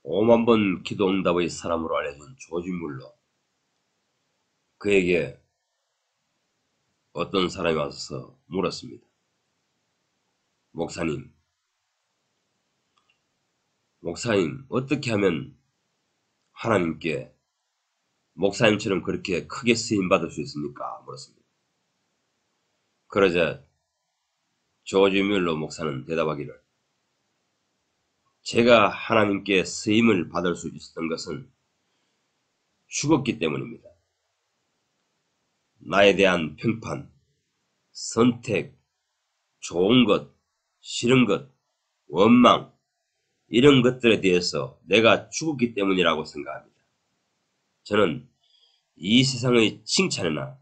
5만 번 기도 응답의 사람으로 알려진 조지 뮬러. 그에게 어떤 사람이 와서 물었습니다. 목사님, 어떻게 하면 하나님께 목사님처럼 그렇게 크게 쓰임받을 수 있습니까? 물었습니다. 그러자 조지 뮬러 목사는 대답하기를, 제가 하나님께 쓰임을 받을 수 있었던 것은 죽었기 때문입니다. 나에 대한 평판, 선택, 좋은 것, 싫은 것, 원망, 이런 것들에 대해서 내가 죽었기 때문이라고 생각합니다. 저는 이 세상의 칭찬이나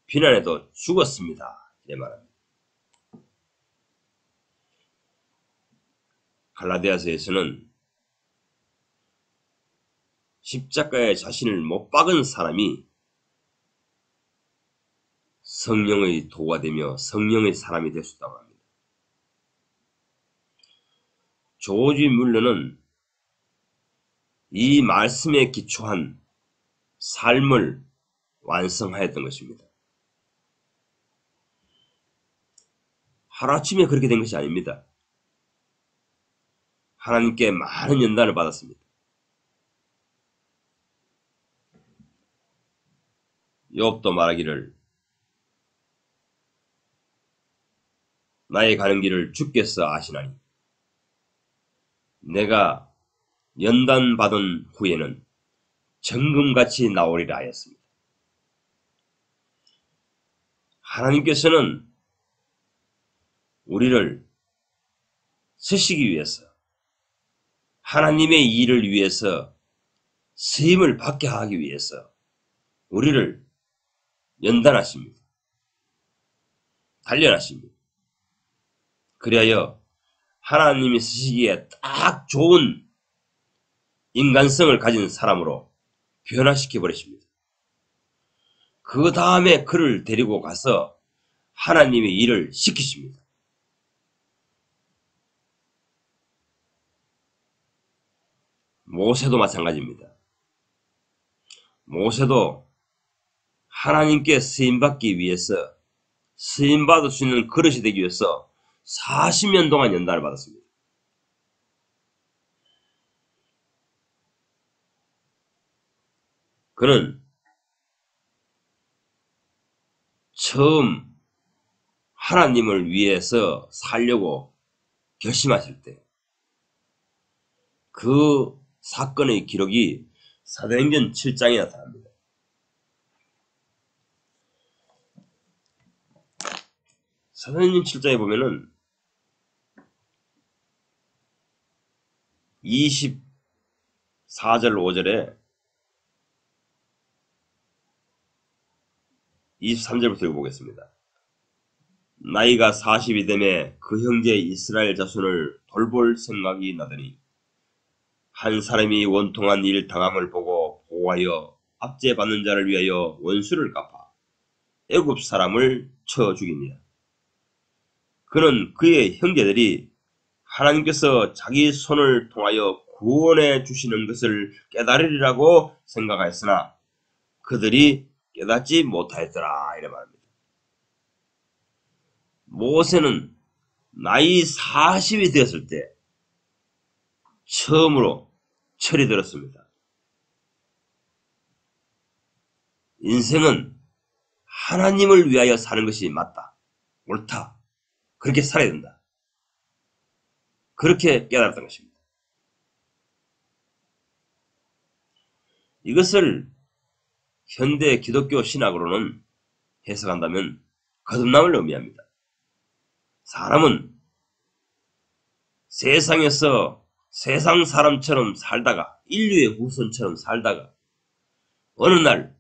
비난에도 죽었습니다. 이래 말합니다. 갈라디아서에서는 십자가에 자신을 못 박은 사람이 성령의 도가 되며 성령의 사람이 될 수 있다고 합니다. 조지 뮬러는 이 말씀에 기초한 삶을 완성하였던 것입니다. 하루아침에 그렇게 된 것이 아닙니다. 하나님께 많은 연단을 받았습니다. 욥도 말하기를, 나의 가는 길을 주께서 아시나니 내가 연단받은 후에는 정금같이 나오리라 하였습니다. 하나님께서는 우리를 쓰시기 위해서, 하나님의 일을 위해서, 쓰임을 받게 하기 위해서 우리를 연단하십니다. 단련하십니다. 그리하여 하나님이 쓰시기에 딱 좋은 인간성을 가진 사람으로 변화시켜 버리십니다. 그 다음에 그를 데리고 가서 하나님의 일을 시키십니다. 모세도 마찬가지입니다. 모세도 하나님께 쓰임받기 위해서, 쓰임받을 수 있는 그릇이 되기 위해서 40년 동안 연단을 받았습니다. 그는 처음 하나님을 위해서 살려고 결심하실 때 그 사건의 기록이 사도행전 7장에 나타납니다. 사도행전 7장에 보면은 24절 5절에 23절부터 읽어보겠습니다. 나이가 40이 되매 그 형제 이스라엘 자손을 돌볼 생각이 나더니 한 사람이 원통한 일 당함을 보고 보호하여 압제받는 자를 위하여 원수를 갚아 애굽 사람을 쳐 죽이니라. 그는 그의 형제들이 하나님께서 자기 손을 통하여 구원해 주시는 것을 깨달으리라고 생각하였으나 그들이 깨닫지 못하였더라. 이래 말합니다. 모세는 나이 40이 되었을 때 처음으로 철이 들었습니다. 인생은 하나님을 위하여 사는 것이 맞다, 옳다, 그렇게 살아야 된다. 그렇게 깨달았던 것입니다. 이것을 현대 기독교 신학으로는 해석한다면 거듭남을 의미합니다. 사람은 세상에서 세상 사람처럼 살다가, 인류의 후손처럼 살다가 어느 날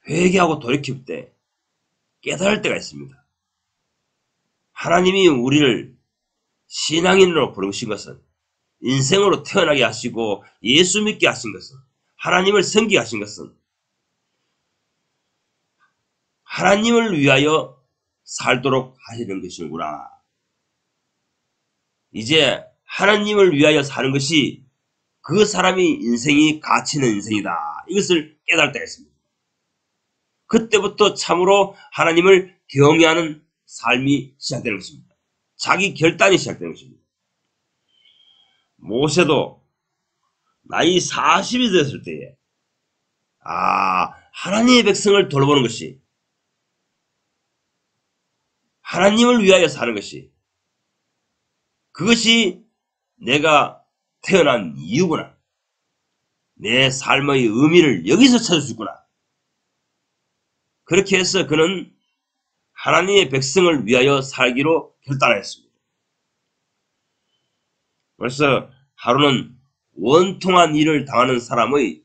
회개하고 돌이킬 때 깨달을 때가 있습니다. 하나님이 우리를 신앙인으로 부르신 것은, 인생으로 태어나게 하시고 예수 믿게 하신 것은, 하나님을 섬기게 하신 것은 하나님을 위하여 살도록 하시는 것이구나. 이제 하나님을 위하여 사는 것이 그 사람이 인생이 가치 있는 인생이다. 이것을 깨달다 했습니다. 그때부터 참으로 하나님을 경외하는 삶이 시작되는 것입니다. 자기 결단이 시작되는 것입니다. 모세도 나이 40이 되었을 때에 하나님의 백성을 돌보는 것이, 하나님을 위하여 사는 것이, 그것이 내가 태어난 이유구나. 내 삶의 의미를 여기서 찾을 수 있구나. 그렇게 해서 그는 하나님의 백성을 위하여 살기로 결단하였습니다. 그래서 하루는 원통한 일을 당하는 사람의,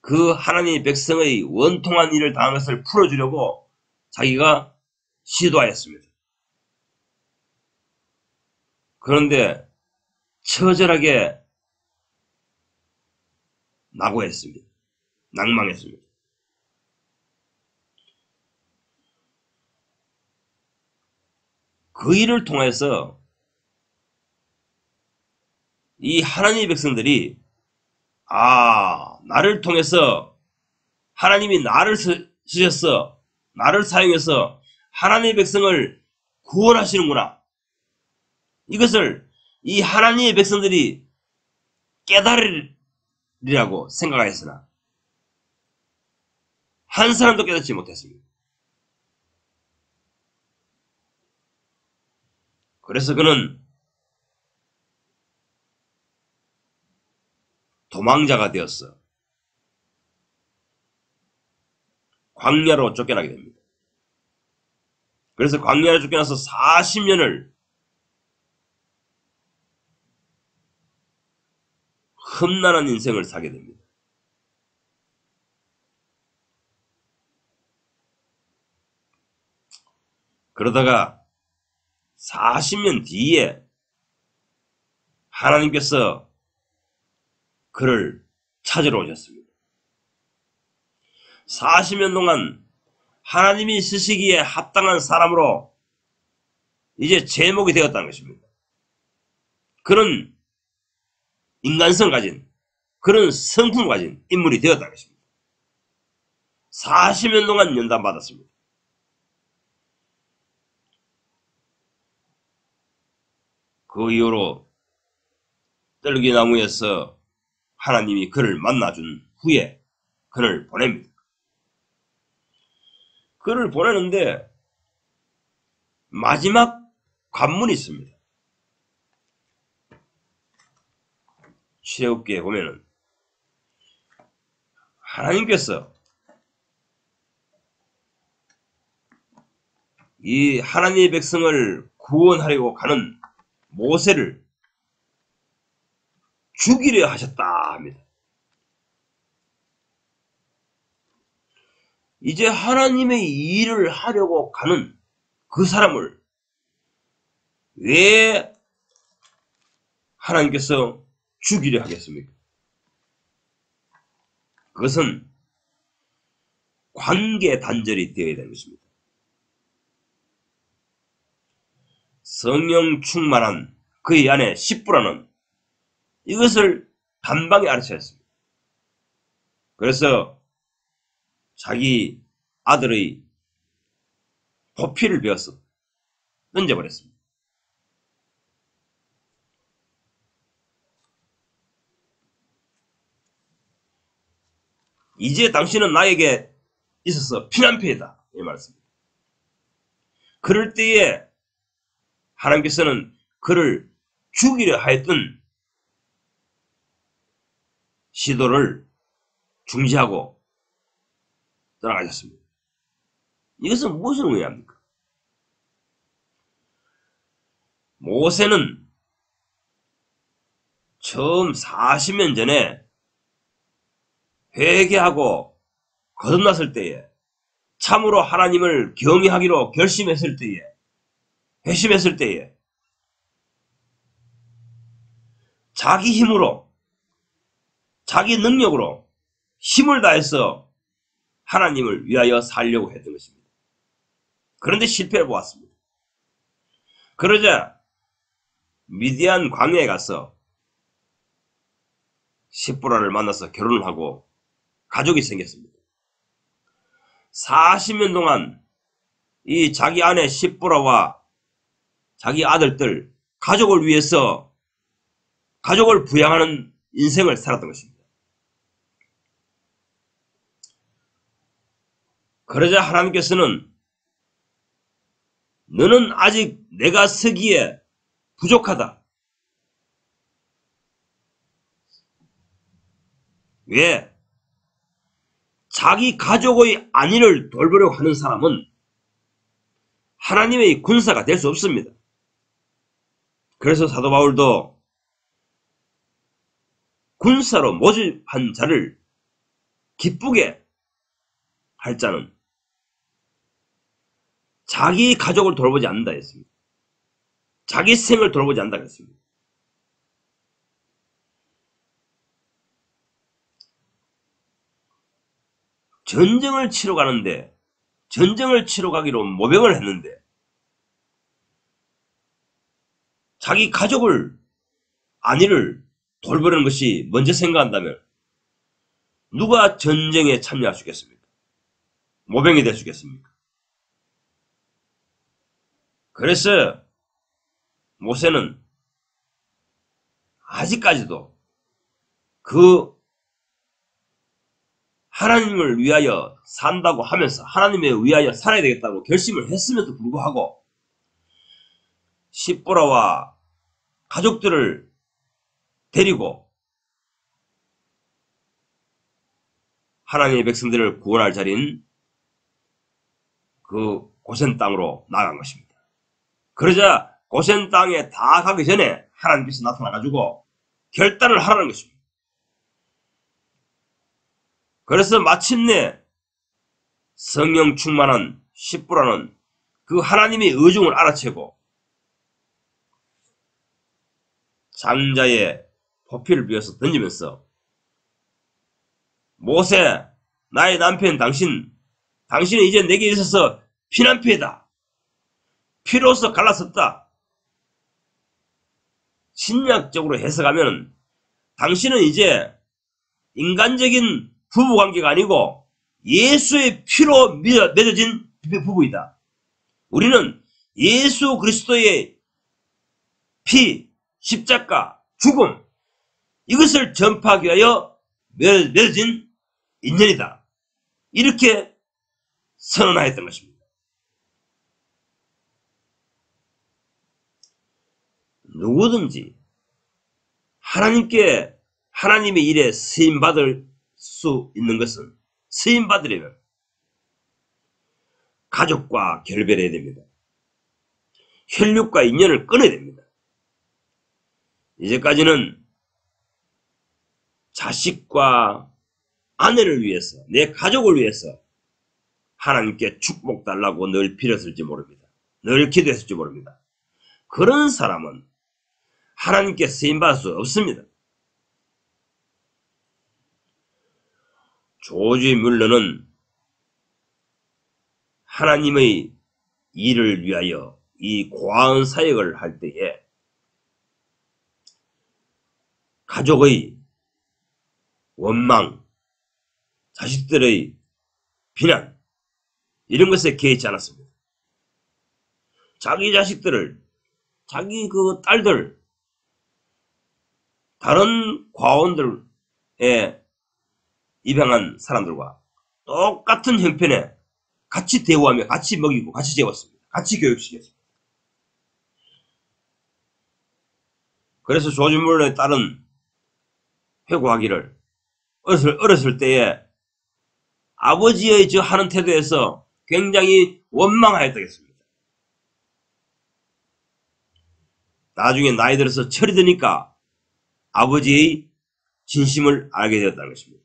그 하나님의 백성의 원통한 일을 당한 것을 풀어주려고 자기가 시도하였습니다. 그런데 처절하게 낙오했습니다. 낭망했습니다. 그 일을 통해서 이 하나님의 백성들이 나를 통해서 하나님이 나를 쓰셨어, 나를 사용해서 하나님의 백성을 구원하시는구나. 이것을 이 하나님의 백성들이 깨달으리라고 생각하였으나 한 사람도 깨닫지 못했습니다. 그래서 그는 도망자가 되었어 광야로 쫓겨나게 됩니다. 그래서 광야로 쫓겨나서 40년을 험난한 인생을 살게 됩니다. 그러다가 40년 뒤에 하나님께서 그를 찾으러 오셨습니다. 40년 동안 하나님이 쓰시기에 합당한 사람으로 이제 제목이 되었다는 것입니다. 그런 인간성을 가진, 그런 성품을 가진 인물이 되었다는 것입니다. 40년 동안 연단받았습니다. 그 이후로 떨기나무에서 하나님이 그를 만나준 후에 그를 보냅니다. 그를 보내는데 마지막 관문이 있습니다. 출애굽기에 보면은 하나님께서 이 하나님의 백성을 구원하려고 가는 모세를 죽이려 하셨다 합니다. 이제 하나님의 일을 하려고 가는 그 사람을 왜 하나님께서 죽이려 하겠습니까? 그것은 관계 단절이 되어야 되는 것입니다. 성령 충만한 그의 안에 십부라는 이것을 단방에 알아채야 했습니다. 그래서 자기 아들의 보피를 베어서 던져버렸습니다. 이제 당신은 나에게 있어서 피난처이다, 이 말씀입니다. 그럴 때에 하나님께서는 그를 죽이려 하였던 시도를 중지하고 떠나가셨습니다. 이것은 무엇을 의미합니까? 모세는 처음 40년 전에 회개하고 거듭났을 때에, 참으로 하나님을 경외하기로 결심했을 때에, 회심했을 때에 자기 힘으로, 자기 능력으로 힘을 다해서 하나님을 위하여 살려고 했던 것입니다. 그런데 실패해 보았습니다. 그러자 미디안 광야에 가서 십보라를 만나서 결혼을 하고 가족이 생겼습니다. 40년 동안 이 자기 아내 십보라와 자기 아들들, 가족을 위해서 가족을 부양하는 인생을 살았던 것입니다. 그러자 하나님께서는 너는 아직 내가 서기에 부족하다. 왜? 자기 가족의 안위를 돌보려고 하는 사람은 하나님의 군사가 될 수 없습니다. 그래서 사도 바울도 군사로 모집한 자를 기쁘게 할 자는 자기 가족을 돌보지 않는다 했습니다. 자기 생을 돌보지 않는다 했습니다. 전쟁을 치러 가는데, 전쟁을 치러 가기로 모병을 했는데 자기 가족을 안위를 돌보려는 것이 먼저 생각한다면 누가 전쟁에 참여할 수 있겠습니까? 모병이 될 수 있겠습니까? 그래서 모세는 아직까지도 그 하나님을 위하여 산다고 하면서 하나님에 위하여 살아야 되겠다고 결심을 했음에도 불구하고 십보라와 가족들을 데리고 하나님의 백성들을 구원할 자리인 그 고센 땅으로 나간 것입니다. 그러자 고센 땅에 다 가기 전에 하나님께서 나타나가지고 결단을 하라는 것입니다. 그래서 마침내 성령 충만한 십보라는 그 하나님의 의중을 알아채고 장자의 포피를 비워서 던지면서 모세, 나의 남편 당신은 이제 내게 있어서 피난피해다. 피로서 갈라섰다. 신약적으로 해석하면 당신은 이제 인간적인 부부관계가 아니고 예수의 피로 맺어진 부부이다. 우리는 예수 그리스도의 피, 십자가, 죽음 이것을 전파하기 위하여 맺어진 인연이다. 이렇게 선언하였던 것입니다. 누구든지 하나님의 일에 쓰임받을 수 있는 것은 쓰임받으려면 가족과 결별해야 됩니다. 혈육과 인연을 끊어야 됩니다. 이제까지는 자식과 아내를 위해서, 내 가족을 위해서 하나님께 축복 달라고 늘 빌었을지 모릅니다. 늘 기도했을지 모릅니다. 그런 사람은 하나님께 쓰임받을 수 없습니다. 조지 뮬러는 하나님의 일을 위하여 이 고아원 사역을 할 때에 가족의 원망, 자식들의 비난 이런 것에 개의치 않았습니다. 자기 자식들을, 자기 그 딸들, 다른 과원들에 입양한 사람들과 똑같은 형편에 같이 대우하며 같이 먹이고 같이 재웠습니다. 같이 교육시켰습니다. 그래서 조지 뮬러의 딸은 회고하기를 어렸을 때에 아버지의 저 하는 태도에서 굉장히 원망하였다고 했습니다. 나중에 나이 들어서 철이 드니까 아버지의 진심을 알게 되었다는 것입니다.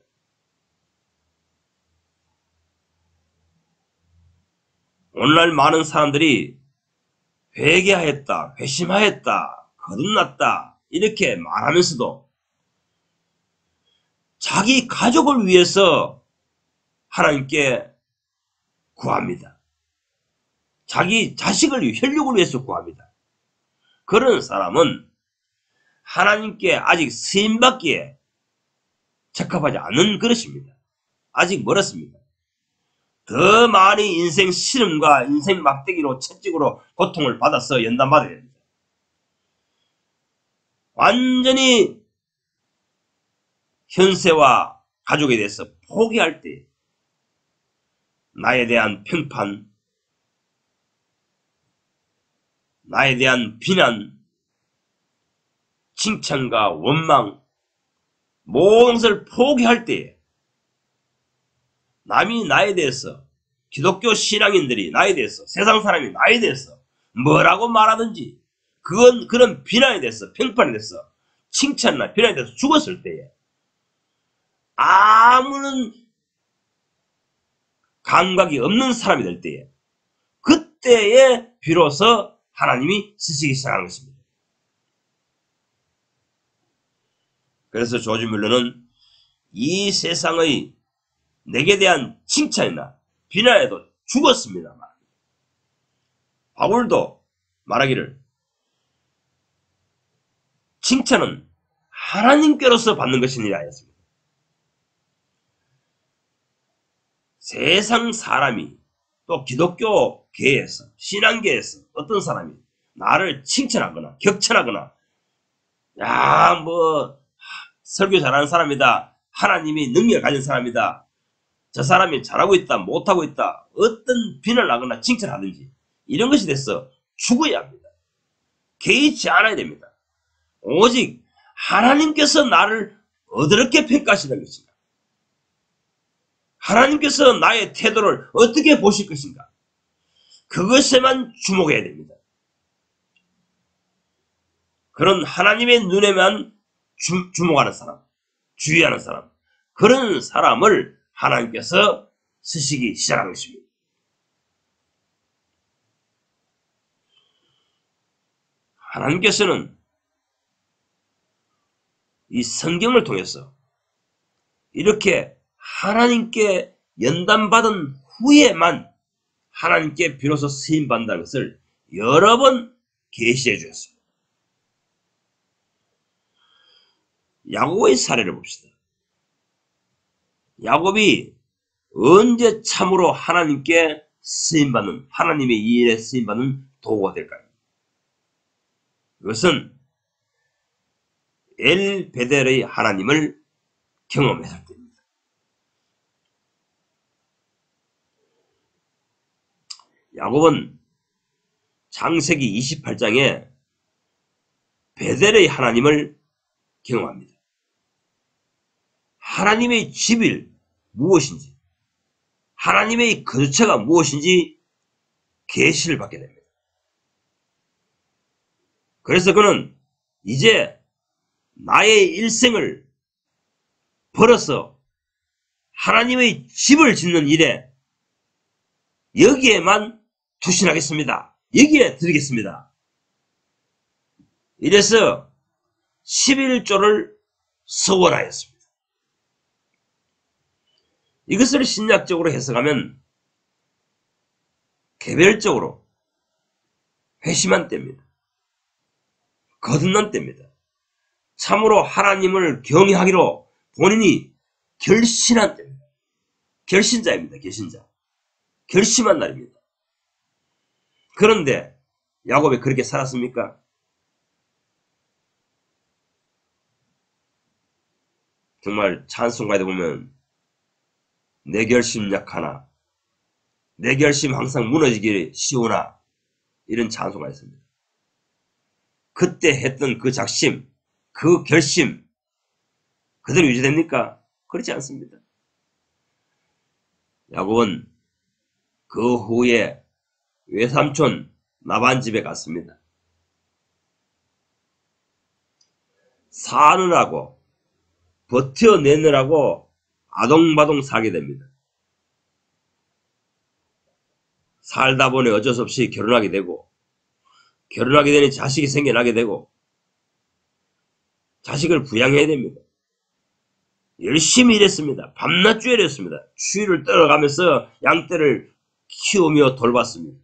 오늘날 많은 사람들이 회개하였다, 회심하였다, 거듭났다 이렇게 말하면서도 자기 가족을 위해서 하나님께 구합니다. 자기 자식을 위해, 혈육을 위해서 구합니다. 그런 사람은 하나님께 아직 쓰임받기에 적합하지 않은 그릇입니다. 아직 멀었습니다. 더 많이 인생 시름과 인생 막대기로 채찍으로 고통을 받아서 연단받아야 됩니다. 완전히 현세와 가족에 대해서 포기할 때 나에 대한 평판, 나에 대한 비난, 칭찬과 원망, 모든 것을 포기할 때에 남이 나에 대해서, 기독교 신앙인들이 나에 대해서, 세상 사람이 나에 대해서 뭐라고 말하든지 그건 그런 비난에 대해서, 평판에 대해서, 칭찬이나 비난에 대해서 죽었을 때에 아무런 감각이 없는 사람이 될 때에 그때에 비로소 하나님이 쓰시기 시작하는 것입니다. 그래서 조지 뮬러는 이 세상의 내게 대한 칭찬이나 비난에도 죽었습니다만 바울도 말하기를 칭찬은 하나님께로서 받는 것이니라 했습니다. 세상 사람이 또 기독교계에서 신앙계에서 어떤 사람이 나를 칭찬하거나 격찬하거나 야 뭐 설교 잘하는 사람이다. 하나님이 능력을 가진 사람이다. 저 사람이 잘하고 있다. 못하고 있다. 어떤 비난을 하거나 칭찬하든지 이런 것이 돼서 죽어야 합니다. 개의치 않아야 됩니다. 오직 하나님께서 나를 어떻게 평가하시는 것인가? 하나님께서 나의 태도를 어떻게 보실 것인가? 그것에만 주목해야 됩니다. 그런 하나님의 눈에만 주목하는 사람, 주의하는 사람, 그런 사람을 하나님께서 쓰시기 시작한 것입니다. 하나님께서는 이 성경을 통해서 이렇게 하나님께 연단받은 후에만 하나님께 비로소 쓰임받는다는 것을 여러 번 계시해 주셨습니다. 야곱의 사례를 봅시다. 야곱이 언제 참으로 하나님께 쓰임받는, 하나님의 이 일에 쓰임받는 도구가 될까요? 그것은 엘 베델의 하나님을 경험했을 때입니다. 야곱은 창세기 28장에 베델의 하나님을 경험합니다. 하나님의 집일 무엇인지, 하나님의 거처가 무엇인지 계시를 받게 됩니다. 그래서 그는 이제 나의 일생을 벌어서 하나님의 집을 짓는 일에 여기에만 투신하겠습니다. 여기에 드리겠습니다. 이래서 11조를 서원하였습니다. 이것을 신약적으로 해석하면 개별적으로 회심한 때입니다. 거듭난 때입니다. 참으로 하나님을 경외하기로 본인이 결신한 때입니다. 결신자입니다. 결신자. 결심한 날입니다. 그런데 야곱이 그렇게 살았습니까? 정말 찬송가에 보면 내 결심 약하나 내 결심 항상 무너지기 쉬우나 이런 찬송가 있습니다. 그때 했던 그 작심, 그 결심 그대로 유지됩니까? 그렇지 않습니다. 야곱은 그 후에 외삼촌 라반 집에 갔습니다. 사느라고 버텨내느라고 아동바동 살게 됩니다. 살다 보니 어쩔 수 없이 결혼하게 되고 결혼하게 되니 자식이 생겨나게 되고 자식을 부양해야 됩니다. 열심히 일했습니다. 밤낮 쬐렸습니다. 추위를 떨어가면서 양떼를 키우며 돌봤습니다.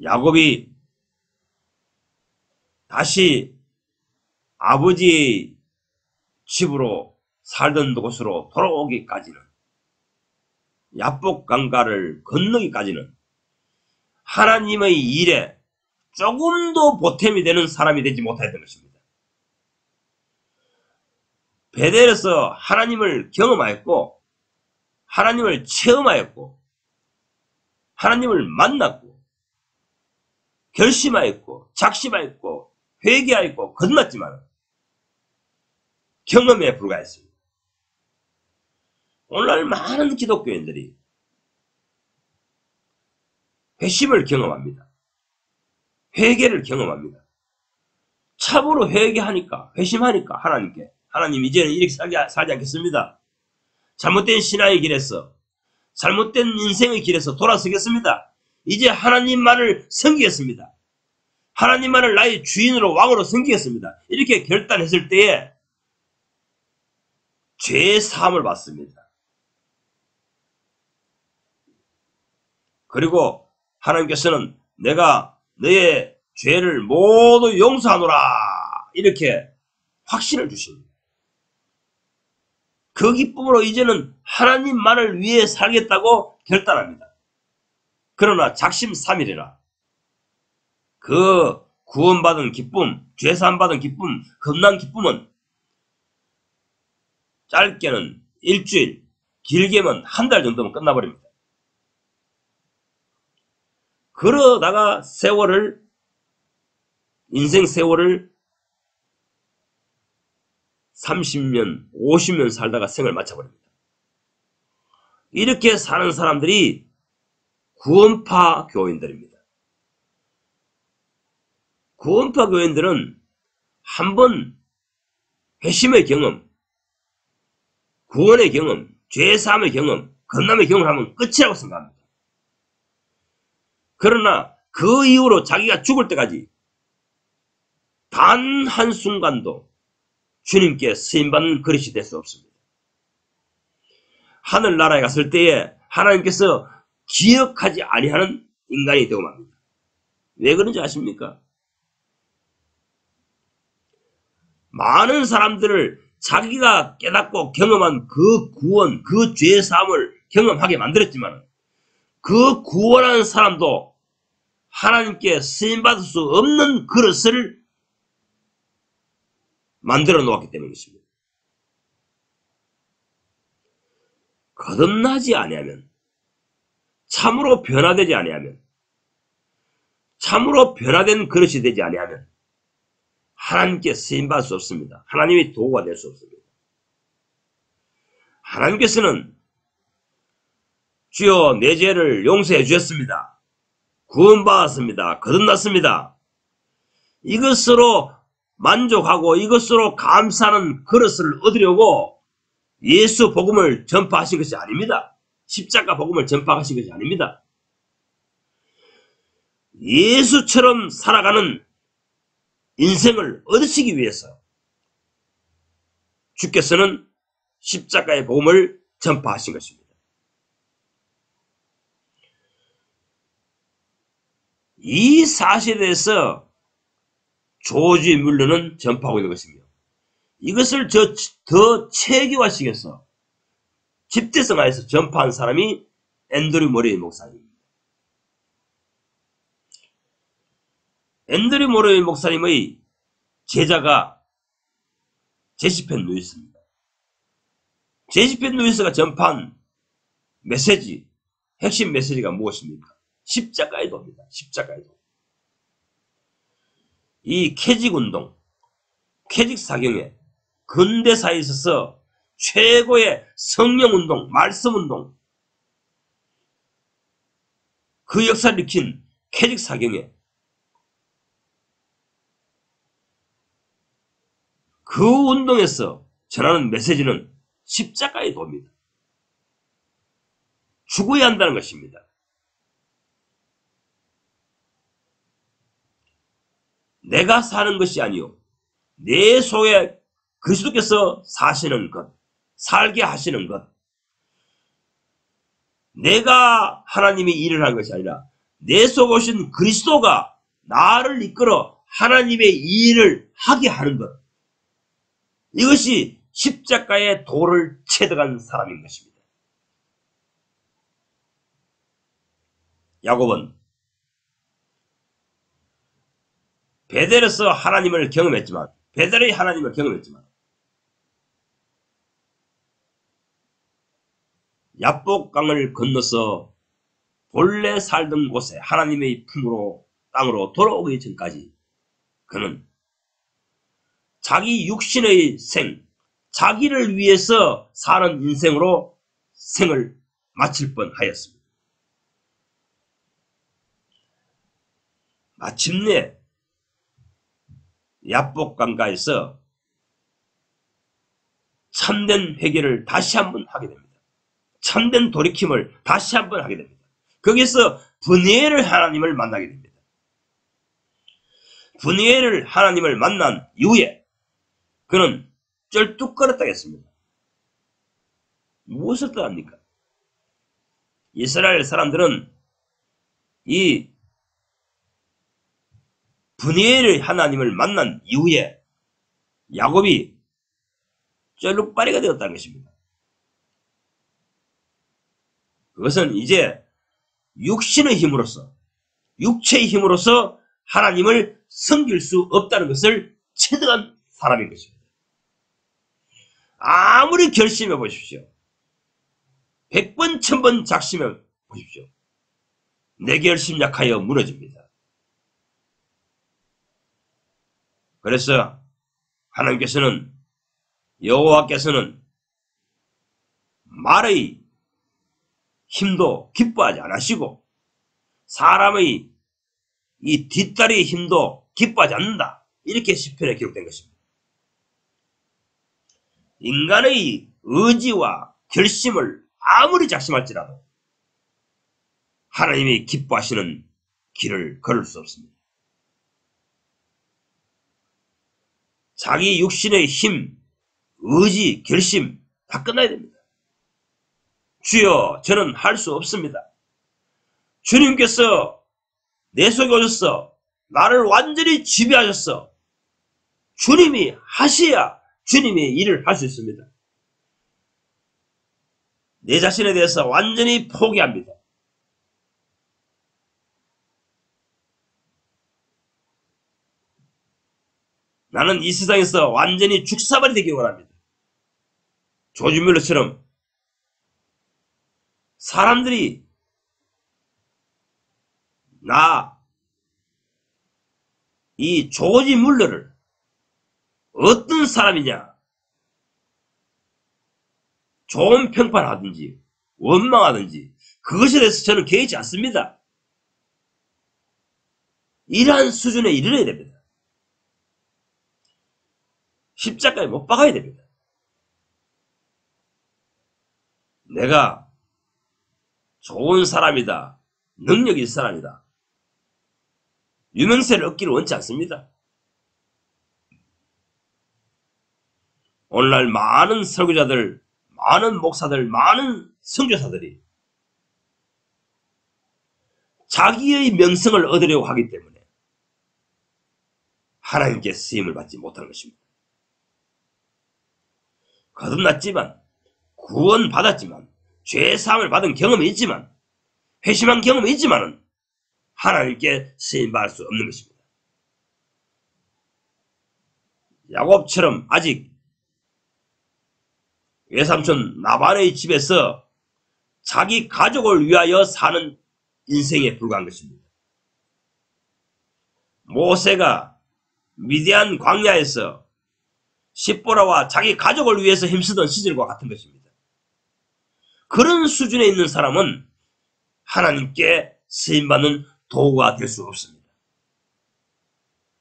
야곱이 다시 아버지의 집으로 살던 곳으로 돌아오기까지는, 야복강가를 건너기까지는 하나님의 일에 조금도 보탬이 되는 사람이 되지 못했던 것입니다. 베델에서 하나님을 경험하였고, 하나님을 체험하였고, 하나님을 만났고, 결심하였고, 작심하였고, 회개하였고, 거듭났지만 경험에 불과했습니다. 오늘날 많은 기독교인들이 회심을 경험합니다. 회개를 경험합니다. 참으로 회개하니까, 회심하니까 하나님께, 하나님 이제는 이렇게 살지 않겠습니다. 잘못된 신앙의 길에서, 잘못된 인생의 길에서 돌아서겠습니다. 이제 하나님만을 섬기겠습니다. 하나님만을 나의 주인으로 왕으로 섬기겠습니다. 이렇게 결단했을 때에 죄의 사함을 받습니다. 그리고 하나님께서는 내가 너의 죄를 모두 용서하노라, 이렇게 확신을 주십니다. 그 기쁨으로 이제는 하나님만을 위해 살겠다고 결단합니다. 그러나 작심삼일이라 그 구원받은 기쁨, 죄사함받은 기쁨, 겁난 기쁨은 짧게는 일주일, 길게는 한 달 정도면 끝나버립니다. 그러다가 인생 세월을 30년, 50년 살다가 생을 마쳐버립니다. 이렇게 사는 사람들이 구원파 교인들입니다. 구원파 교인들은 한번 회심의 경험, 구원의 경험, 죄사함의 경험, 건남의 경험을 하면 끝이라고 생각합니다. 그러나 그 이후로 자기가 죽을 때까지 단 한순간도 주님께 쓰임받는 그릇이 될 수 없습니다. 하늘나라에 갔을 때에 하나님께서 기억하지 아니하는 인간이 되고 맙니다. 왜 그런지 아십니까? 많은 사람들을 자기가 깨닫고 경험한 그 구원, 그 죄사함을 경험하게 만들었지만 그 구원한 사람도 하나님께 쓰임받을 수 없는 그릇을 만들어 놓았기 때문이십니다. 거듭나지 아니하면, 참으로 변화되지 아니하면, 참으로 변화된 그릇이 되지 아니하면 하나님께 쓰임받을 수 없습니다. 하나님의 도구가 될 수 없습니다. 하나님께서는 주여 내 죄를 용서해 주셨습니다. 구원받았습니다. 거듭났습니다. 이것으로 만족하고 이것으로 감사하는 그릇을 얻으려고 예수 복음을 전파하신 것이 아닙니다. 십자가 복음을 전파하신 것이 아닙니다. 예수처럼 살아가는 인생을 얻으시기 위해서 주께서는 십자가의 복음을 전파하신 것입니다. 이 사실에 대해서 조지 뮬러는 전파하고 있는 것이며, 이것을 더 체계화시켜서 집대성화해서 전파한 사람이 앤드류 모레이 목사님입니다. 앤드류 모레이 목사님의 제자가 제시펜 루이스입니다. 제시펜 루이스가 전파한 메시지, 핵심 메시지가 무엇입니까? 십자가의 도입니다. 십자가의 도. 이 캐직운동, 캐직사경에 근대사에 있어서 최고의 성령운동, 말씀운동, 그 역사를 일으킨 캐직사경에 그 운동에서 전하는 메시지는 십자가의 도입니다. 죽어야 한다는 것입니다. 내가 사는 것이 아니요 내 속에 그리스도께서 사시는 것, 살게 하시는 것, 내가 하나님의 일을 하는 것이 아니라 내 속에 오신 그리스도가 나를 이끌어 하나님의 일을 하게 하는 것. 이것이 십자가의 도를 체득한 사람인 것입니다. 야곱은 베델에서 하나님을 경험했지만, 베델의 하나님을 경험했지만, 야복강을 건너서 본래 살던 곳에 하나님의 품으로 땅으로 돌아오기 전까지 그는 자기 육신의 생, 자기를 위해서 사는 인생으로 생을 마칠 뻔하였습니다. 마침내 야복강가에서 참된 회개를 다시 한번 하게 됩니다. 참된 돌이킴을 다시 한번 하게 됩니다. 거기서 브니엘을 하나님을 만나게 됩니다. 브니엘을 하나님을 만난 이후에 그는 쩔뚝거렸다 했습니다. 무엇을 떠납니까? 이스라엘 사람들은 이 브니엘의 하나님을 만난 이후에 야곱이 쩔룩바리가 되었다는 것입니다. 그것은 이제 육신의 힘으로서, 육체의 힘으로서 하나님을 섬길 수 없다는 것을 체득한 사람인 것입니다. 아무리 결심해 보십시오. 100번, 1000번 작심해 보십시오. 내 결심 약하여 무너집니다. 그래서 하나님께서는, 여호와께서는 말의 힘도 기뻐하지 않으시고 사람의 이 뒷다리의 힘도 기뻐하지 않는다. 이렇게 시편에 기록된 것입니다. 인간의 의지와 결심을 아무리 작심할지라도 하나님이 기뻐하시는 길을 걸을 수 없습니다. 자기 육신의 힘, 의지, 결심 다 끝나야 됩니다. 주여, 저는 할 수 없습니다. 주님께서 내 속에 오셔서 나를 완전히 지배하셨어. 주님이 하셔야 주님이 일을 할 수 있습니다. 내 자신에 대해서 완전히 포기합니다. 나는 이 세상에서 완전히 죽사발이 되기 원합니다. 조지 뮬러처럼 사람들이 이 조지 뮬러를 어떤 사람이냐, 좋은 평판하든지 원망하든지 그것에 대해서 저는 개의치 않습니다. 이러한 수준에 이르러야 됩니다. 십자가에 못 박아야 됩니다. 내가 좋은 사람이다, 능력 있는 사람이다, 유명세를 얻기를 원치 않습니다. 오늘날 많은 설교자들, 많은 목사들, 많은 선교사들이 자기의 명성을 얻으려고 하기 때문에 하나님께 쓰임을 받지 못하는 것입니다. 거듭났지만, 구원받았지만, 죄사함을 받은 경험이 있지만, 회심한 경험이 있지만은 하나님께 쓰임받을 수 없는 것입니다. 야곱처럼 아직 외삼촌 나발의 집에서 자기 가족을 위하여 사는 인생에 불과한 것입니다. 모세가 미디안 광야에서 십보라와 자기 가족을 위해서 힘쓰던 시절과 같은 것입니다. 그런 수준에 있는 사람은 하나님께 쓰임받는 도구가 될 수 없습니다.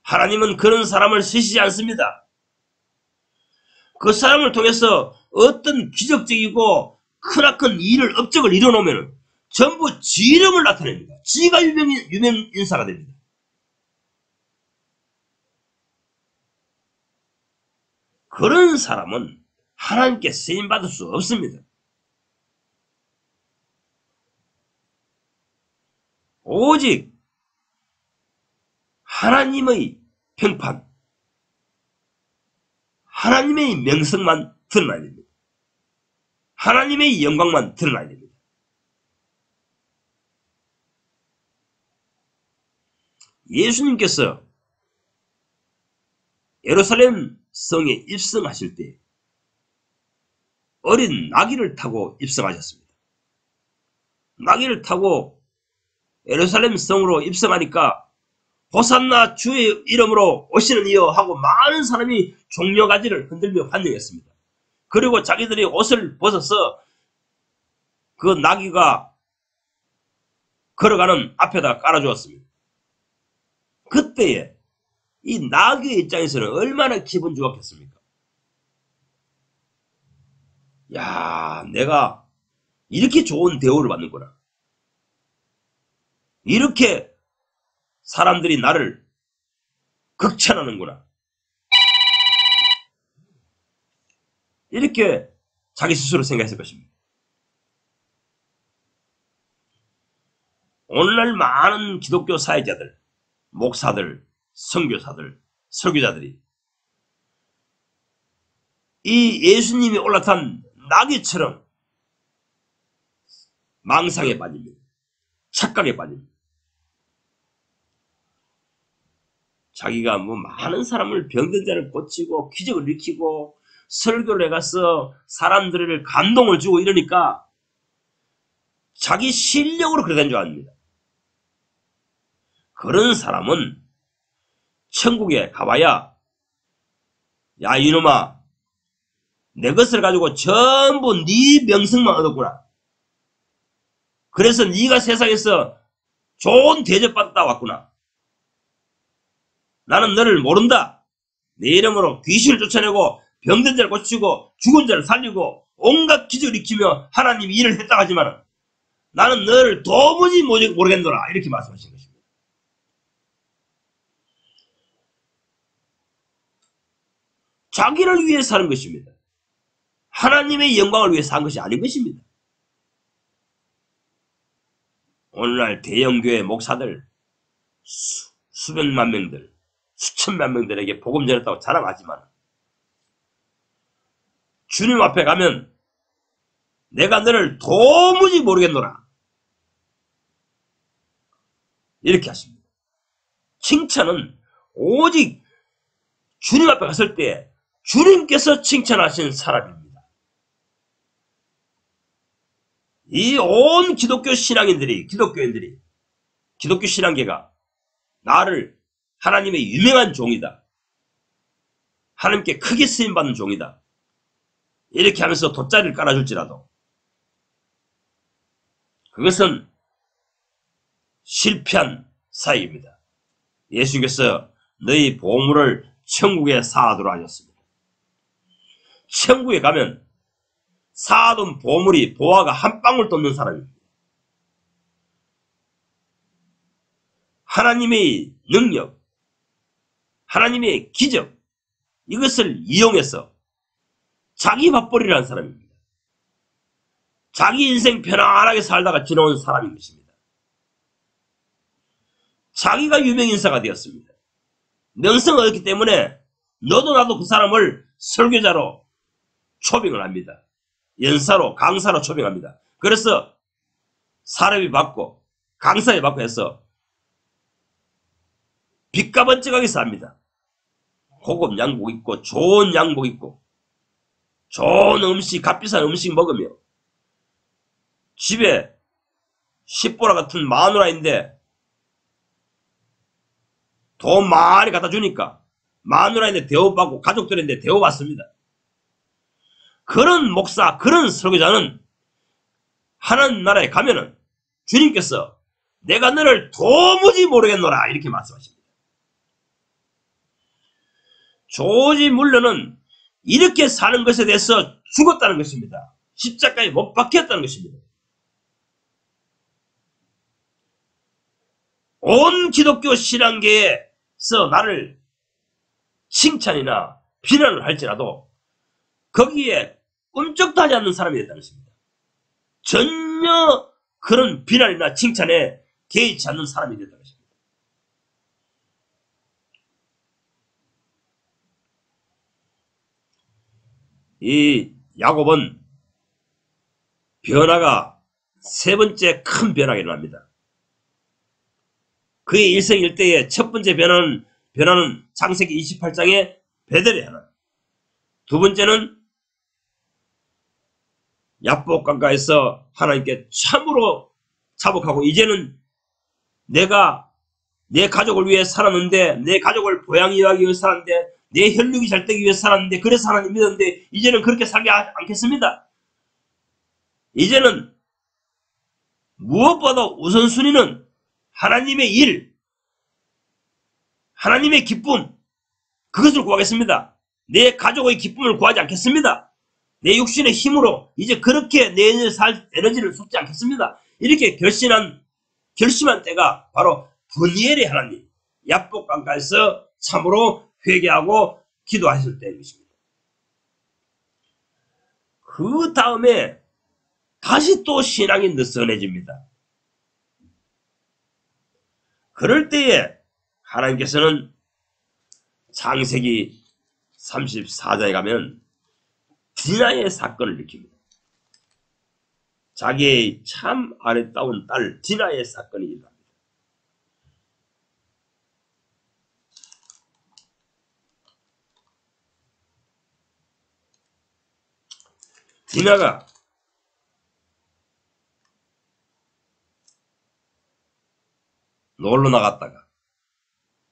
하나님은 그런 사람을 쓰시지 않습니다. 그 사람을 통해서 어떤 기적적이고 크나큰 일을, 업적을 이뤄놓으면 전부 지 이름을 나타냅니다. 지가 유명 인사가 됩니다. 그런 사람은 하나님께 쓰임받을 수 없습니다. 오직 하나님의 평판, 하나님의 명성만 드러나야 됩니다. 하나님의 영광만 드러나야 됩니다. 예수님께서 예루살렘 성에 입성하실 때 어린 나귀를 타고 입성하셨습니다. 나귀를 타고 예루살렘 성으로 입성하니까 호산나 주의 이름으로 오시는 이여 하고 많은 사람이 종려가지를 흔들며 환영했습니다. 그리고 자기들이 옷을 벗어서 그 나귀가 걸어가는 앞에다 깔아주었습니다. 그때에 이 나귀의 입장에서는 얼마나 기분 좋았겠습니까? 야, 내가 이렇게 좋은 대우를 받는구나. 이렇게 사람들이 나를 극찬하는구나. 이렇게 자기 스스로 생각했을 것입니다. 오늘날 많은 기독교 사회자들, 목사들, 선교사들, 설교자들이 이 예수님이 올라탄 나귀처럼 망상에 빠집니다. 착각에 빠집니다. 자기가 뭐 많은 사람을 병든 자를 고치고 기적을 일으키고 설교를 해가서 사람들을 감동을 주고 이러니까 자기 실력으로 그렇게 된 줄 압니다. 그런 사람은 천국에 가봐야 야 이놈아 내 것을 가지고 전부 네 명성만 얻었구나. 그래서 네가 세상에서 좋은 대접받았다 왔구나. 나는 너를 모른다. 내 이름으로 귀신을 쫓아내고 병든 자를 고치고 죽은 자를 살리고 온갖 기적을 일으키며 하나님이 일을 했다고 하지만 나는 너를 도무지 모르겠노라. 이렇게 말씀하신 것입니다. 자기를 위해 사는 것입니다. 하나님의 영광을 위해 산 것이 아닌 것입니다. 오늘날 대형교회 목사들 수백만 명들 수천만 명들에게 복음 전했다고 자랑하지만 주님 앞에 가면 내가 너를 도무지 모르겠노라. 이렇게 하십니다. 칭찬은 오직 주님 앞에 갔을 때 주님께서 칭찬하신 사람입니다. 이 온 기독교 신앙인들이, 기독교인들이, 기독교 신앙계가 나를 하나님의 유명한 종이다. 하나님께 크게 쓰임받는 종이다. 이렇게 하면서 돗자리를 깔아줄지라도 그것은 실패한 사역입니다. 예수님께서 너희 보물을 천국에 쌓아두라 하셨습니다. 천국에 가면 쌓아둔 보물이 보화가 한 방울도 없는 사람입니다. 하나님의 능력, 하나님의 기적 이것을 이용해서 자기 밥벌이라는 사람입니다. 자기 인생 편안하게 살다가 지나온 사람인 것입니다. 자기가 유명인사가 되었습니다. 명성을 얻었기 때문에 너도 나도 그 사람을 설교자로 초빙을 합니다. 연사로 강사로 초빙합니다. 그래서 사람이 받고 강사에 받고 해서 빛과 번쩍하게 삽니다. 고급 양복 입고 좋은 양복 입고 좋은 음식 값비싼 음식 먹으며 집에 십보라 같은 마누라인데 돈 많이 갖다 주니까 마누라인데 대우받고 가족들인데 대우받습니다. 그런 목사, 그런 설교자는 하나님 나라에 가면은 주님께서 내가 너를 도무지 모르겠노라 이렇게 말씀하십니다. 조지 물러는 이렇게 사는 것에 대해서 죽었다는 것입니다. 십자가에 못 박혔다는 것입니다. 온 기독교 신앙계에서 나를 칭찬이나 비난을 할지라도 거기에 꿈쩍도 하지 않는 사람이 됐다는 것입니다. 전혀 그런 비난이나 칭찬에 개의치 않는 사람이 됐다는 것입니다. 이 야곱은 변화가 세 번째 큰 변화가 일어납니다. 그의 일생일대의 첫 번째 변화는 창세기 28장의 베델의 하나님. 두 번째는 야복 강가에서 하나님께 참으로 자복하고, 이제는 내가 내 가족을 위해 살았는데, 내 가족을 보양이하기 위해 살았는데, 내 혈육이 잘 되기 위해 살았는데, 그래서 하나님 믿었는데 이제는 그렇게 살지 않겠습니다. 이제는 무엇보다 우선순위는 하나님의 일, 하나님의 기쁨, 그것을 구하겠습니다. 내 가족의 기쁨을 구하지 않겠습니다. 내 육신의 힘으로 이제 그렇게 내 살 에너지를 쏟지 않겠습니다. 이렇게 결심한 때가 바로 브니엘의 하나님, 야복 강가에서 참으로 회개하고 기도하실 때인 것입니다. 그 다음에 다시 또 신앙이 느슨해집니다. 그럴 때에 하나님께서는 창세기 34장에 가면 디나의 사건을 일으킵니다. 자기의 참 아름다운 딸 디나의 사건이 일어납니다. 디나가 놀러 나갔다가,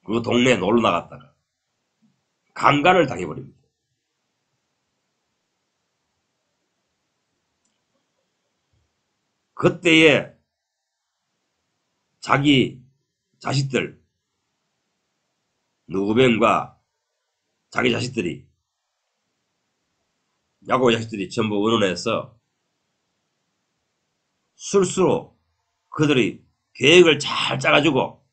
그 동네에 놀러 나갔다가 강간을 당해버립니다. 그때에 자기 자식들, 누벤과 자기 자식들이, 야곱의 자식들이 전부 의논해서 술수로 그들이 계획을 잘 짜가지고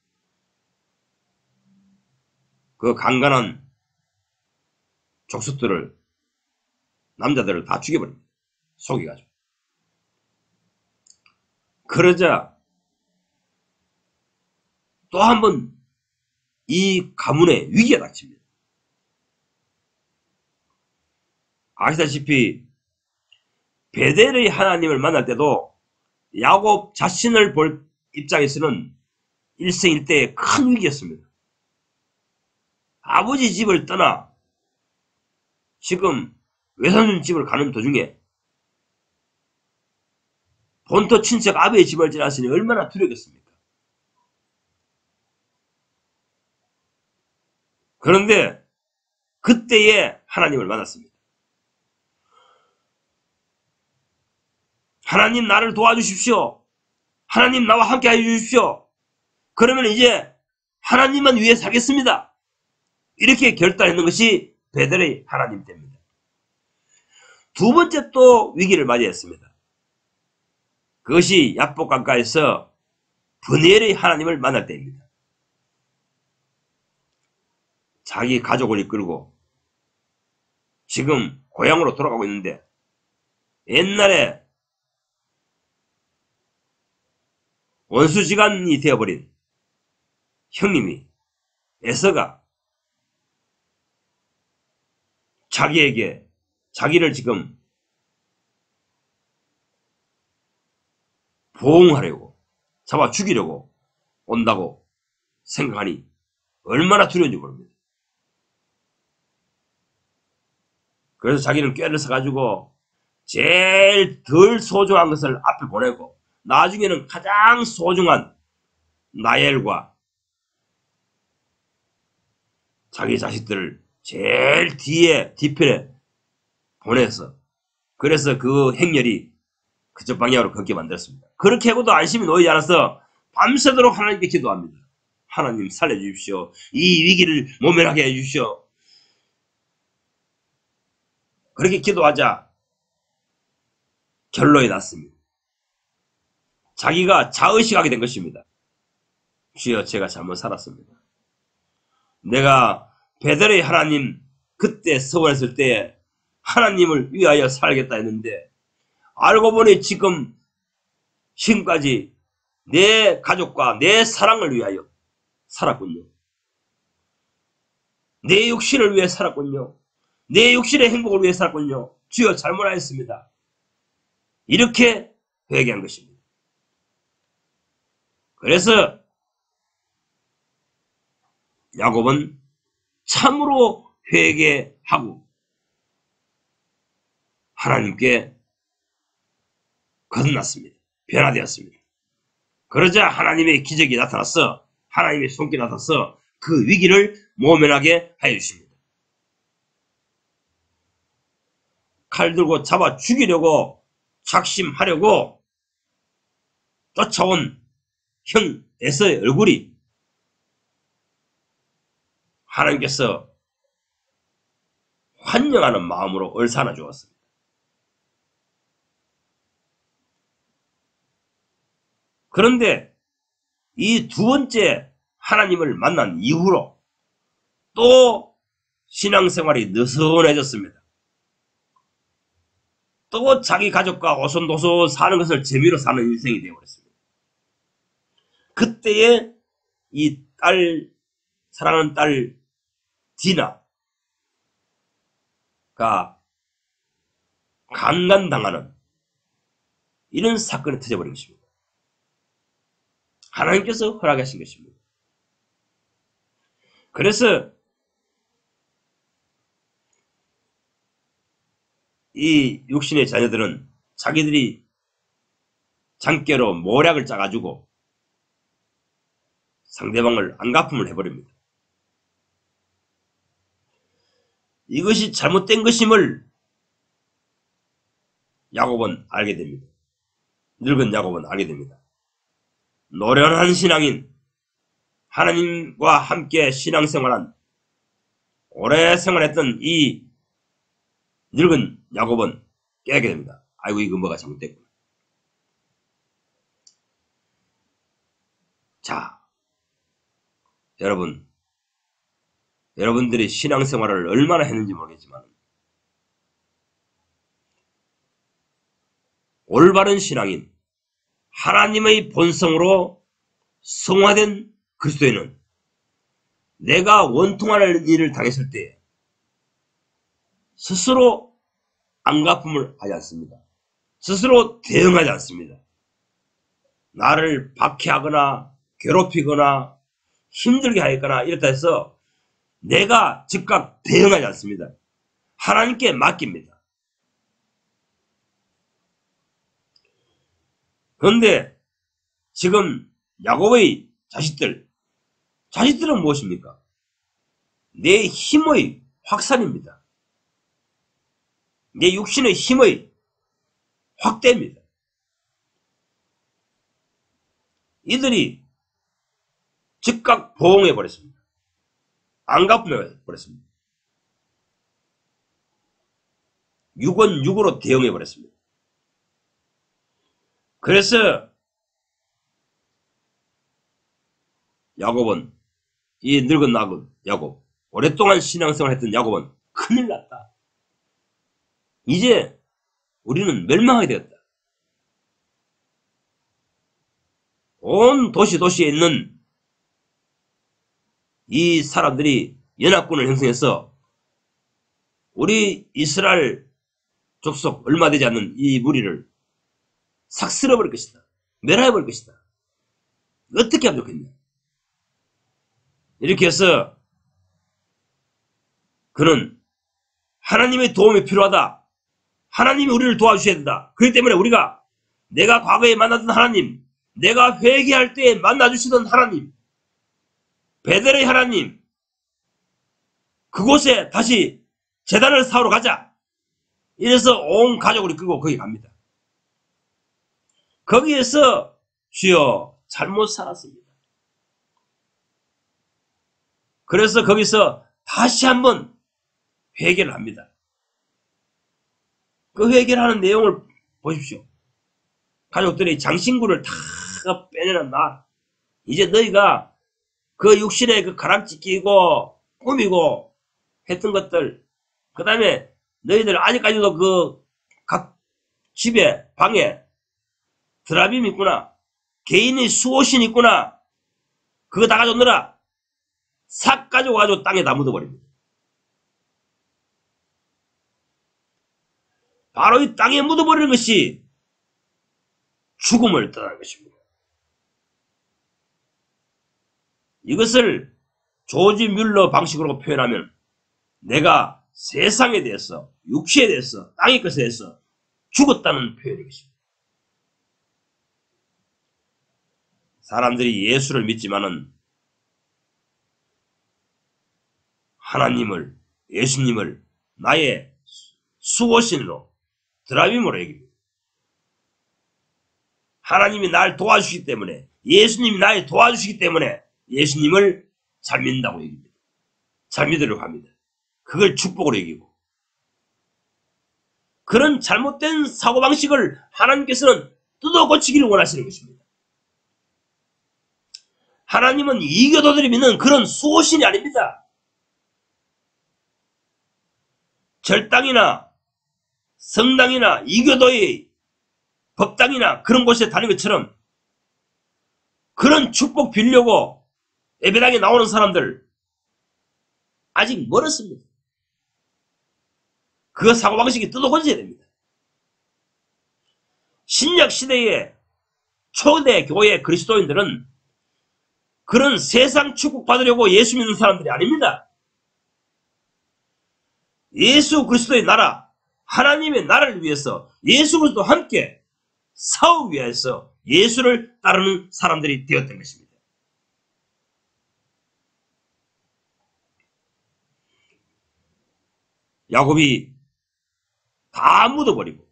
그 강간한 족속들을, 남자들을 다 죽여버립니다. 속여가지고. 그러자 또 한 번 이 가문에 위기가 닥칩니다. 아시다시피 베델의 하나님을 만날 때도 야곱 자신을 볼 입장에서는 일생일대의 큰 위기였습니다. 아버지 집을 떠나 지금 외손 집을 가는 도중에 본토 친척 아베의 집을 지났으니 얼마나 두렵겠습니까? 그런데 그때에 하나님을 만났습니다. 하나님 나를 도와주십시오. 하나님 나와 함께 해주십시오. 그러면 이제 하나님만 위해 살겠습니다. 이렇게 결단했는 것이 베델의 하나님 때입니다. 두 번째 또 위기를 맞이했습니다. 그것이 야복 강가에서 브니엘의 하나님을 만날 때입니다. 자기 가족을 이끌고 지금 고향으로 돌아가고 있는데, 옛날에 원수지간이 되어버린 형님이 에서가 자기를 지금 보응하려고, 잡아 죽이려고 온다고 생각하니 얼마나 두려운지 모릅니다. 그래서 자기는 꾀를 써가지고 제일 덜 소중한 것을 앞에 보내고, 나중에는 가장 소중한 나엘과 자기 자식들을 제일 뒤편에 보내서, 그래서 그 행렬이 그쪽 방향으로 걷게 만들었습니다. 그렇게 하고도 안심이 놓이지 않아서 밤새도록 하나님께 기도합니다. 하나님 살려주십시오. 이 위기를 모면하게 해주십시오. 그렇게 기도하자 결론이 났습니다. 자기가 자의식하게 된 것입니다. 주여, 제가 잘못 살았습니다. 내가 베델의 하나님 그때 서원했을 때 하나님을 위하여 살겠다 했는데, 알고 보니 지금까지 내 가족과 내 사랑을 위하여 살았군요. 내 육신을 위해 살았군요. 내 육신의 행복을 위해 살았군요. 주여 잘못하였습니다. 이렇게 회개한 것입니다. 그래서 야곱은 참으로 회개하고 하나님께 거듭났습니다. 변화되었습니다. 그러자 하나님의 기적이 나타나서 하나님의 손길이 나타나서 그 위기를 모면하게 하여 주십니다. 칼 들고 잡아 죽이려고 작심하려고 쫓아온 형 에서의 얼굴이 하나님께서 환영하는 마음으로 얼싸안아 주었습니다. 그런데 이 두 번째 하나님을 만난 이후로 또 신앙생활이 느슨해졌습니다. 또 자기 가족과 오손도손 사는 것을 재미로 사는 인생이 되어버렸습니다. 그때에 이 사랑하는 딸 디나가 강간당하는 이런 사건이 터져버린 것입니다. 하나님께서 허락하신 것입니다. 그래서 이 육신의 자녀들은 자기들이 장깨로 모략을 짜가지고 상대방을 안갚음을 해버립니다. 이것이 잘못된 것임을 야곱은 알게 됩니다. 늙은 야곱은 알게 됩니다. 노련한 신앙인, 하나님과 함께 신앙생활한 오래 생활했던 이 늙은 야곱은 깨닫게 됩니다. 아이고 이거 뭐가 잘못됐구나. 자, 여러분들이 신앙생활을 얼마나 했는지 모르겠지만 올바른 신앙인, 하나님의 본성으로 성화된 그리스도인은 내가 원통할 일을 당했을 때 스스로 안갚음을 하지 않습니다. 스스로 대응하지 않습니다. 나를 박해하거나 괴롭히거나 힘들게 하거나 이렇다 해서 내가 즉각 대응하지 않습니다. 하나님께 맡깁니다. 그런데 지금 야곱의 자식들은 무엇입니까? 내 힘의 확산입니다. 내 육신의 힘의 확대입니다. 이들이 즉각 보응해버렸습니다. 안갚음해버렸습니다. 6원 6으로 대응해버렸습니다. 그래서 야곱은, 이 늙은 야곱, 오랫동안 신앙생활 했던 야곱은 큰일 났다. 이제 우리는 멸망하게 되었다. 온 도시에 있는 이 사람들이 연합군을 형성해서 우리 이스라엘 족속 얼마 되지 않는 이 무리를 싹 쓸어버릴 것이다. 멸해버릴 것이다. 어떻게 하면 좋겠냐. 이렇게 해서 그는 하나님의 도움이 필요하다. 하나님이 우리를 도와주셔야 된다. 그렇기 때문에 우리가 내가 과거에 만났던 하나님, 내가 회개할 때 만나주시던 하나님, 베델의 하나님, 그곳에 다시 제단을 사오러 가자. 이래서 온 가족을 끌고 거기 갑니다. 거기에서 주여 잘못 살았습니다. 그래서 거기서 다시 한번 회개를 합니다. 그 회개를 하는 내용을 보십시오. 가족들이 장신구를 다 빼내는 날, 이제 너희가 그 육신에 그 가락지 끼고 꾸미고 했던 것들, 그 다음에 너희들 아직까지도 그 각 집에 방에 드라빔 있구나, 개인의 수호신 있구나, 그거 다 가져오느라 싹 가져가지고 땅에 다 묻어버립니다. 바로 이 땅에 묻어버리는 것이 죽음을 뜻하는 것입니다. 이것을 조지 뮬러 방식으로 표현하면 내가 세상에 대해서, 육체에 대해서, 땅의 것에 대해서 죽었다는 표현인 것입니다. 사람들이 예수를 믿지만은 하나님을, 예수님을 나의 수호신으로, 드라임으로 여깁니다. 하나님이 날 도와주시기 때문에, 예수님이 나를 도와주시기 때문에 예수님을 잘 믿는다고 여깁니다. 잘 믿으려고 합니다. 그걸 축복으로 여기고, 그런 잘못된 사고방식을 하나님께서는 뜯어 고치기를 원하시는 것입니다. 하나님은 이교도들이 믿는 그런 수호신이 아닙니다. 절당이나 성당이나 이교도의 법당이나 그런 곳에 다니는 것처럼 그런 축복 빌려고 예배당에 나오는 사람들 아직 멀었습니다. 그 사고방식이 뜯어 고쳐야 됩니다. 신약 시대의 초대 교회 그리스도인들은 그런 세상 축복 받으려고 예수 믿는 사람들이 아닙니다. 예수 그리스도의 나라, 하나님의 나라를 위해서 예수 그리스도와 함께 싸우기 위해서 예수를 따르는 사람들이 되었던 것입니다. 야곱이 다 묻어버리고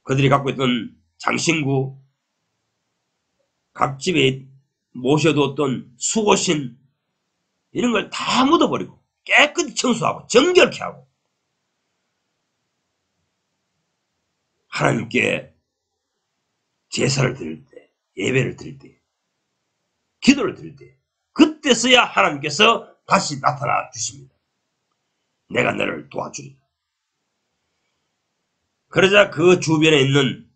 그들이 갖고 있던 장신구, 각 집에 모셔두었던 수고신 이런 걸 다 묻어버리고 깨끗이 청소하고 정결케 하고 하나님께 제사를 드릴 때, 예배를 드릴 때, 기도를 드릴 때 그때서야 하나님께서 다시 나타나 주십니다. 내가 너를 도와주리라. 그러자 그 주변에 있는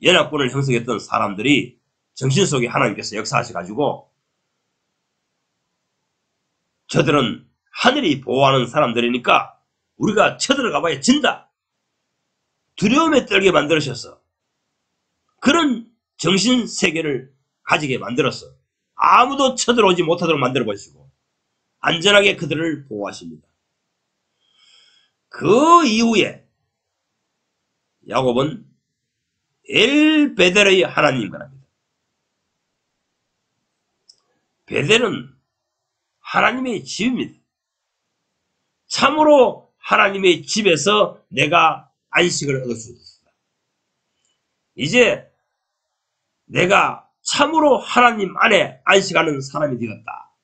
연합군을 형성했던 사람들이 정신 속에 하나님께서 역사하셔가지고 저들은 하늘이 보호하는 사람들이니까 우리가 쳐들어가 봐야 진다. 두려움에 떨게 만들으셔서 그런 정신세계를 가지게 만들어서 아무도 쳐들어오지 못하도록 만들어 보시고 안전하게 그들을 보호하십니다. 그 이후에 야곱은 엘베델의 하나님과 합니다. 베델은 하나님의 집입니다. 참으로 하나님의 집에서 내가 안식을 얻을 수 있습니다. 이제 내가 참으로 하나님 안에 안식하는 사람이 되었다.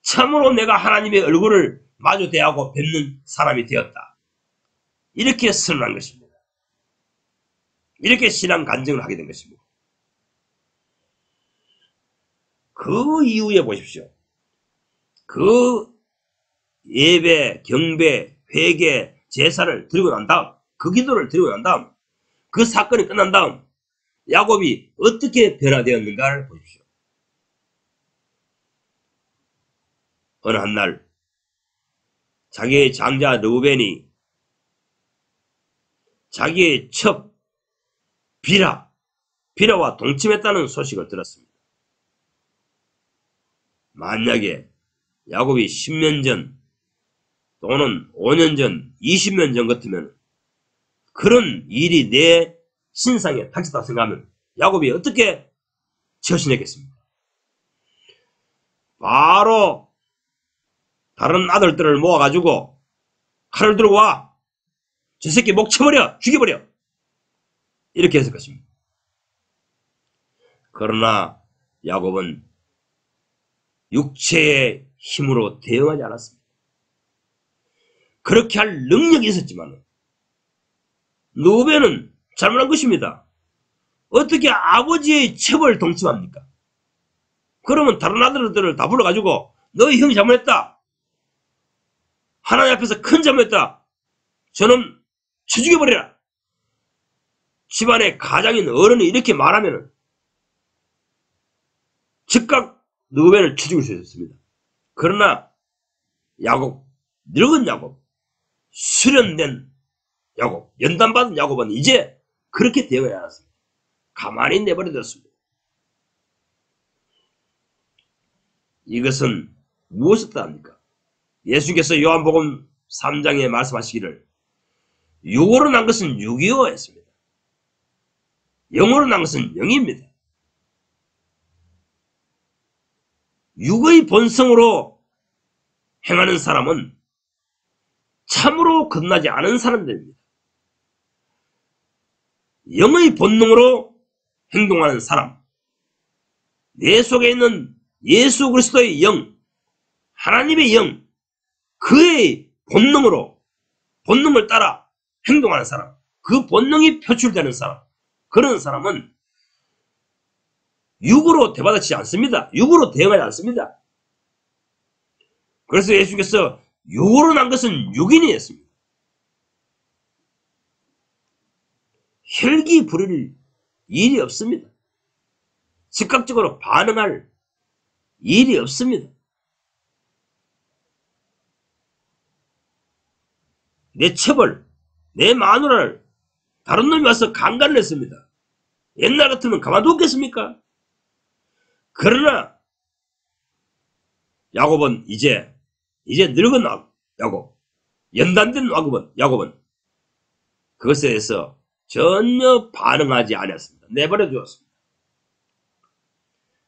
참으로 내가 하나님의 얼굴을 마주 대하고 뵙는 사람이 되었다. 이렇게 선언한 것입니다. 이렇게 신앙 간증을 하게 된 것입니다. 그 이후에 보십시오. 그 예배, 경배, 회개, 제사를 드리고 난 다음, 그 기도를 드리고 난 다음, 그 사건이 끝난 다음 야곱이 어떻게 변화되었는가를 보십시오. 어느 한날 자기의 장자 르우벤이 자기의 첩 비라와 동침했다는 소식을 들었습니다. 만약에 야곱이 10년 전 또는 5년 전, 20년 전 같으면 그런 일이 내 신상에 닥쳤다 생각하면 야곱이 어떻게 처신했겠습니까? 바로 다른 아들들을 모아가지고 칼을 들고 와! 저 새끼 목 쳐버려! 죽여버려! 이렇게 했을 것입니다. 그러나 야곱은 육체의 힘으로 대응하지 않았습니다. 그렇게 할 능력이 있었지만 르우벤은 잘못한 것입니다. 어떻게 아버지의 첩을 동침합니까? 그러면 다른 아들들을 다 불러가지고 너희 형이 잘못했다. 하나님 앞에서 큰 잘못했다. 저놈 쳐 죽여버리라. 집안의 가장인 어른이 이렇게 말하면 즉각 르우벤을 쳐 죽일 수 있었습니다. 그러나 야곱, 늙은 야곱, 수련된 야곱, 연단받은 야곱은 이제 그렇게 되어야 않았습니다. 가만히 내버려뒀습니다. 이것은 무엇을 뜻합니까? 예수께서 요한복음 3장에 말씀하시기를 육으로 난 것은 육이요 했습니다. 영으로 난 것은 영입니다. 육의 본성으로 행하는 사람은 참으로 거듭나지 않은 사람들입니다. 영의 본능으로 행동하는 사람, 내 속에 있는 예수 그리스도의 영, 하나님의 영, 그의 본능을 따라 행동하는 사람, 그 본능이 표출되는 사람, 그런 사람은 육으로 대받아치지 않습니다. 육으로 대응하지 않습니다. 그래서 예수께서 육으로 난 것은 육인이 했습니다. 혈기 부릴 일이 없습니다. 즉각적으로 반응할 일이 없습니다. 내 처벌, 내 마누라를 다른 놈이 와서 강간을 했습니다. 옛날 같으면 가만두었겠습니까? 그러나 야곱은 이제 늙은 야곱, 연단된 야곱은 그것에 대해서 전혀 반응하지 않았습니다. 내버려 두었습니다.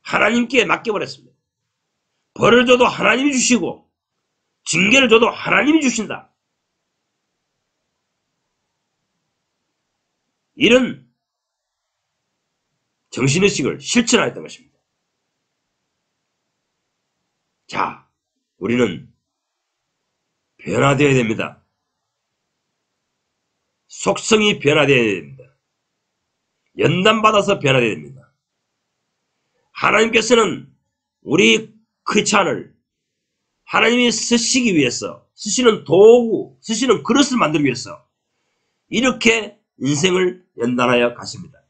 하나님께 맡겨버렸습니다. 벌을 줘도 하나님이 주시고 징계를 줘도 하나님이 주신다. 이런 정신의식을 실천하였던 것입니다. 자, 우리는 변화되어야 됩니다. 속성이 변화되어야 됩니다. 연단받아서 변화되어야 됩니다. 하나님께서는 우리 크리스찬을 하나님이 쓰시기 위해서, 쓰시는 도구, 쓰시는 그릇을 만들기 위해서 이렇게 인생을 연단하여 가십니다.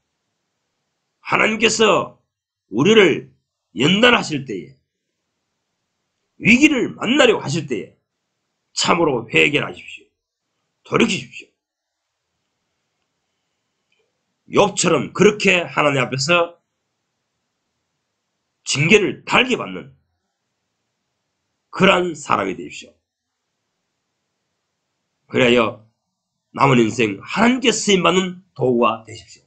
하나님께서 우리를 연단하실 때에, 위기를 만나려고 하실 때에 참으로 회개하십시오. 돌이키십시오. 욥처럼 그렇게 하나님 앞에서 징계를 달게 받는 그러한 사람이 되십시오. 그래야 남은 인생 하나님께 쓰임받는 도구가 되십시오.